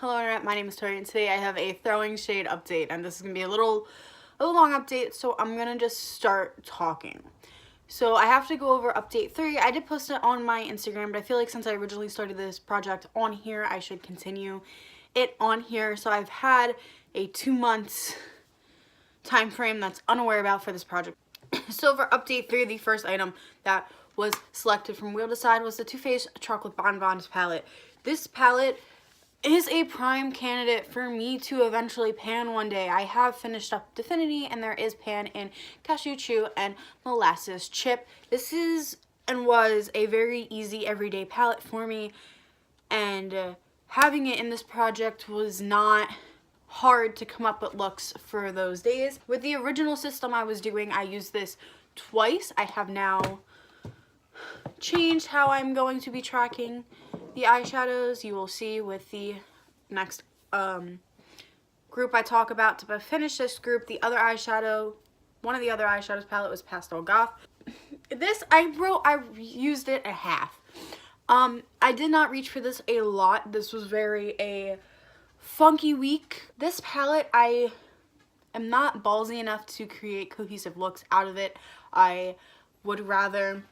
Hello Internet, my name is Tori and today I have a throwing shade update, and this is going to be a little long update, so I'm going to just start talking. So I have to go over update 3. I did post it on my Instagram, but I feel like since I originally started this project on here, I should continue it on here. So I've had a 2 months time frame that's unaware about for this project. So for update 3, the first item that was selected from Wheel to Side was the Too Faced Chocolate Bonbons palette. This palette is a prime candidate for me to eventually pan one day. I have finished up Definity, and there is pan in Cashew Chew and Molasses Chip. This is and was a very easy everyday palette for me, and having it in this project was not hard to come up with looks for those days. With the original system I was doing, I used this twice. I have now changed how I'm going to be tracking the eyeshadows. You will see with the next group I talk about. To finish this group, the other eyeshadow, one of the other eyeshadows palette was Pastel Goth. This I used it at half. I did not reach for this a lot. This was a funky week. This palette, I am not ballsy enough to create cohesive looks out of it. I would rather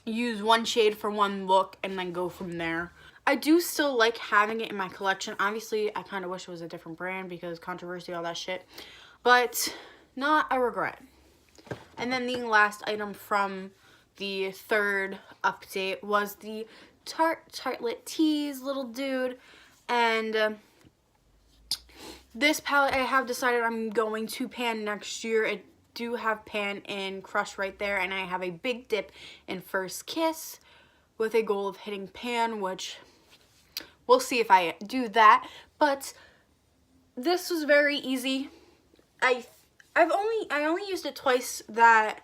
use one shade for one look and then go from there. I do still like having it in my collection. Obviously, I kind of wish it was a different brand because controversy, all that shit. But not a regret. And then the last item from the third update was the Tartelette Tease little dude. And this palette I have decided I'm going to pan next year. It do have pan in Crush right there, and I have a big dip in First Kiss with a goal of hitting pan, which we'll see if I do that. But this was very easy. I only used it twice that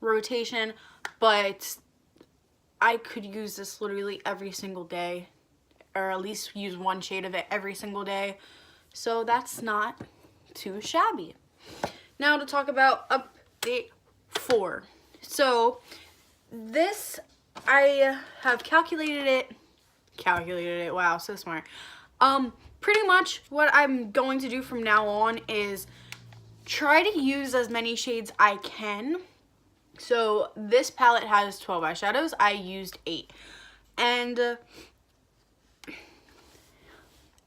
rotation, but I could use this literally every single day, or at least use one shade of it every single day. So that's not too shabby. Now to talk about update 4. So this, I have calculated it, wow, so smart. Pretty much what I'm going to do from now on is try to use as many shades I can. So this palette has 12 eyeshadows. I used 8. And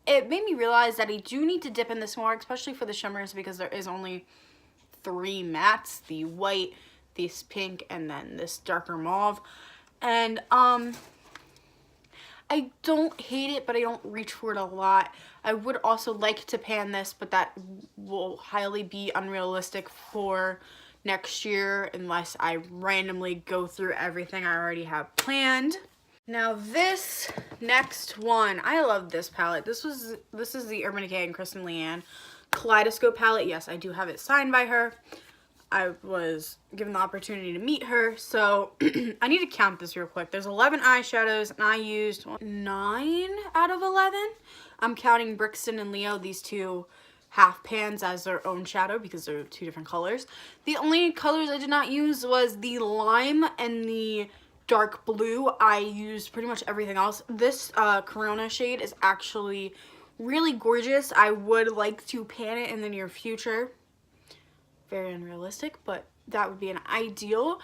it made me realize that I do need to dip in this more, especially for the shimmers, because there is only 3 mattes, the white, this pink, and then this darker mauve. And I don't hate it, but I don't reach for it a lot. I would also like to pan this, but that will highly be unrealistic for next year unless I randomly go through everything I already have planned. Now this next one, I love this palette. This is the Urban Decay and Kristen Leanne Kaleidoscope palette. Yes, I do have it signed by her. I was given the opportunity to meet her, so I need to count this real quick. There's 11 eyeshadows, and I used 9 out of 11. I'm counting Brixton and Leo, these two half pans, as their own shadow because they're 2 different colors. The only colors I did not use was the lime and the dark blue. I used pretty much everything else. This Corona shade is actually really gorgeous. I would like to pan it in the near future. Very unrealistic, but that would be an ideal.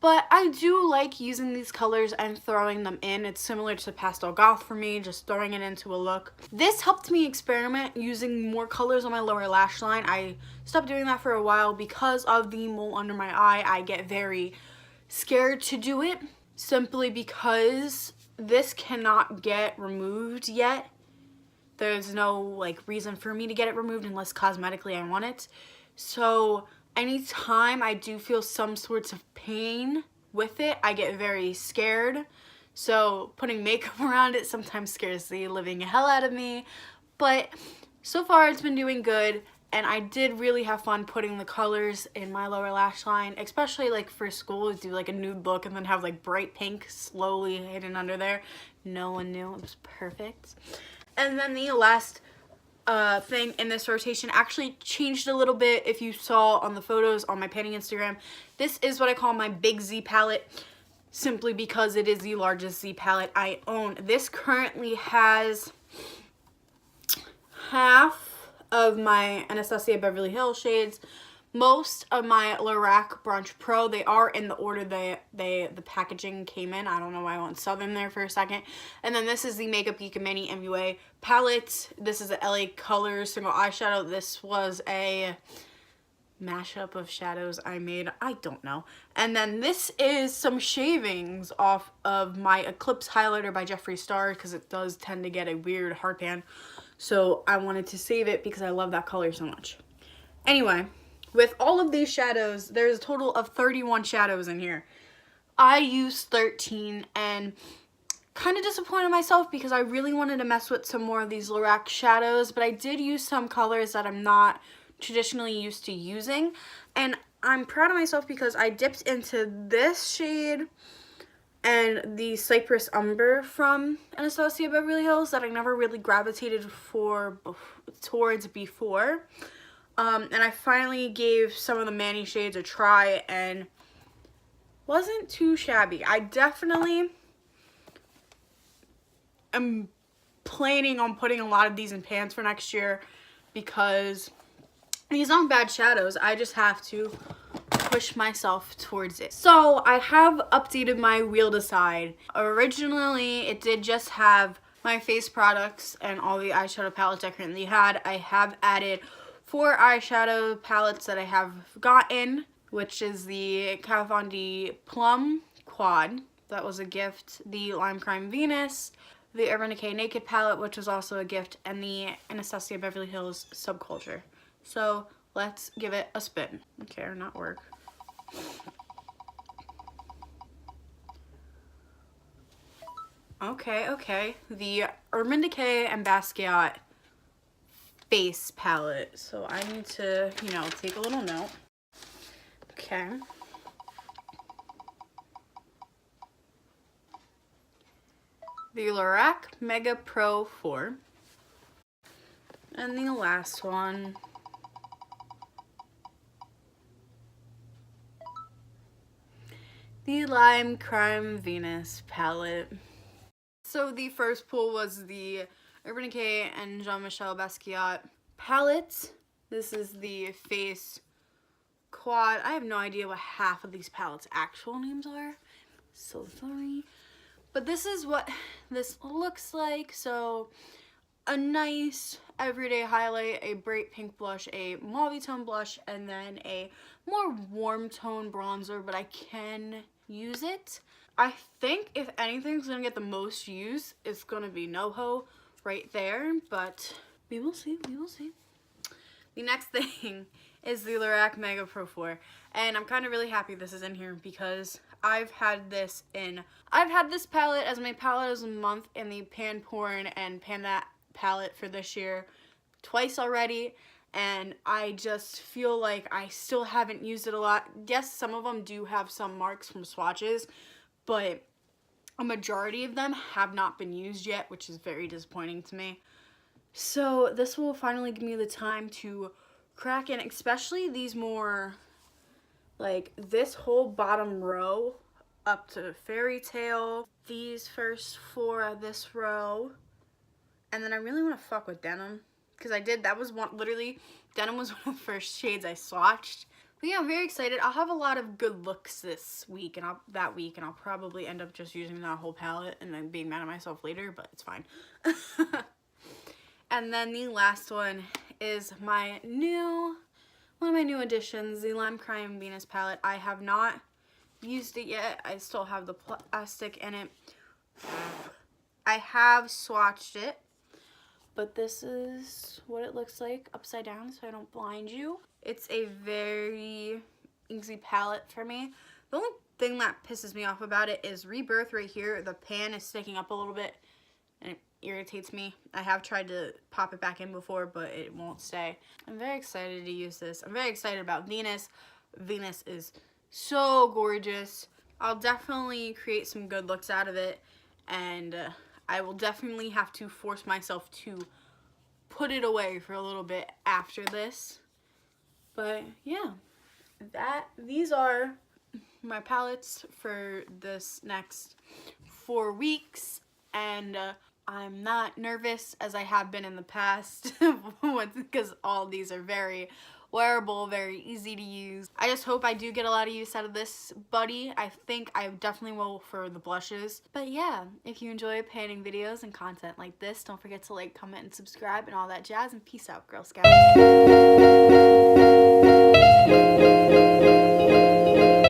But I do like using these colors and throwing them in. It's similar to Pastel Goth for me, just throwing it into a look. This helped me experiment using more colors on my lower lash line. I stopped doing that for a while because of the mole under my eye. I get very scared to do it simply because this cannot get removed yet. There's no reason for me to get it removed unless cosmetically I want it. So anytime I do feel some sorts of pain with it, I get very scared. So putting makeup around it sometimes scares the living hell out of me. But so far it's been doing good, and I did really have fun putting the colors in my lower lash line, especially for school, do a nude look and then have bright pink slowly hidden under there. No one knew. It was perfect. And then the last thing in this rotation actually changed a little bit. If you saw on the photos on my panning Instagram, this is what I call my Big Z palette, simply because it is the largest Z palette I own. This currently has half of my Anastasia Beverly Hills shades. Most of my Lorac Brunch Pro, they are in the order the packaging came in. I don't know why I went Southern there for a second. And then this is the Makeup Geek Mini MUA palette. This is the LA Colors single eyeshadow. This was a mashup of shadows I made. I don't know. And then this is some shavings off of my Eclipse highlighter by Jeffree Star, because it does tend to get a weird hard pan. So I wanted to save it because I love that color so much. Anyway, with all of these shadows, there's a total of 31 shadows in here. I used 13 and kind of disappointed myself because I really wanted to mess with some more of these Lorac shadows, but I did use some colors that I'm not traditionally used to using, and I'm proud of myself because I dipped into this shade and the Cypress Umber from Anastasia Beverly Hills that I never really gravitated towards before. And I finally gave some of the Manny shades a try and wasn't too shabby. I definitely am planning on putting a lot of these in pans for next year because these aren't bad shadows. I just have to push myself towards it. So I have updated my wheel to side. Originally, it did just have my face products and all the eyeshadow palettes I currently had. I have added 4 eyeshadow palettes that I have gotten, which is the Kat Von D Plum Quad. That was a gift. The Lime Crime Venus. The Urban Decay Naked palette, which was also a gift. And the Anastasia Beverly Hills Subculture. So let's give it a spin. Okay, or not work. Okay. The Urban Decay and Basquiat face palette. So I need to, take a little note. Okay. The Lorac Mega Pro 4. And the last one. The Lime Crime Venus palette. So the first pull was the Urban Decay and Jean-Michel Basquiat palette. This is the face quad. I have no idea what half of these palettes' actual names are. So sorry. But this is what this looks like. So a nice everyday highlight, a bright pink blush, a mauve tone blush, and then a more warm tone bronzer, but I can use it. I think if anything's gonna get the most use, it's gonna be NoHo right there, but we will see. The next thing is the Lorac Mega Pro 4, and I'm kind of really happy this is in here because I've had this palette as my palette of the month in the Pan Porn and Panda palette for this year twice already, and I just feel like I still haven't used it a lot. Yes, some of them do have some marks from swatches, but a majority of them have not been used yet, which is very disappointing to me. So this will finally give me the time to crack in, especially these more, like this whole bottom row up to Fairy Tale, these first 4 of this row, and then I really want to fuck with Denim, because Denim was one of the first shades I swatched. But yeah, I'm very excited. I'll have a lot of good looks this week and I'll probably end up just using that whole palette and then being mad at myself later, but it's fine. And then the last one is one of my new additions, the Lime Crime Venus palette. I have not used it yet. I still have the plastic in it. I have swatched it, but this is what it looks like upside down so I don't blind you. It's a very easy palette for me. The only thing that pisses me off about it is Rebirth right here. The pan is sticking up a little bit and it irritates me. I have tried to pop it back in before, but it won't stay. I'm very excited to use this. I'm very excited about Venus. Venus is so gorgeous. I'll definitely create some good looks out of it, and I will definitely have to force myself to put it away for a little bit after this. But yeah, these are my palettes for this next 4 weeks, and I'm not nervous as I have been in the past because all these are very wearable, very easy to use. I just hope I do get a lot of use out of this buddy. I think I definitely will for the blushes. But yeah, if you enjoy panning videos and content like this, don't forget to like, comment, and subscribe and all that jazz, and peace out, Girl Scouts.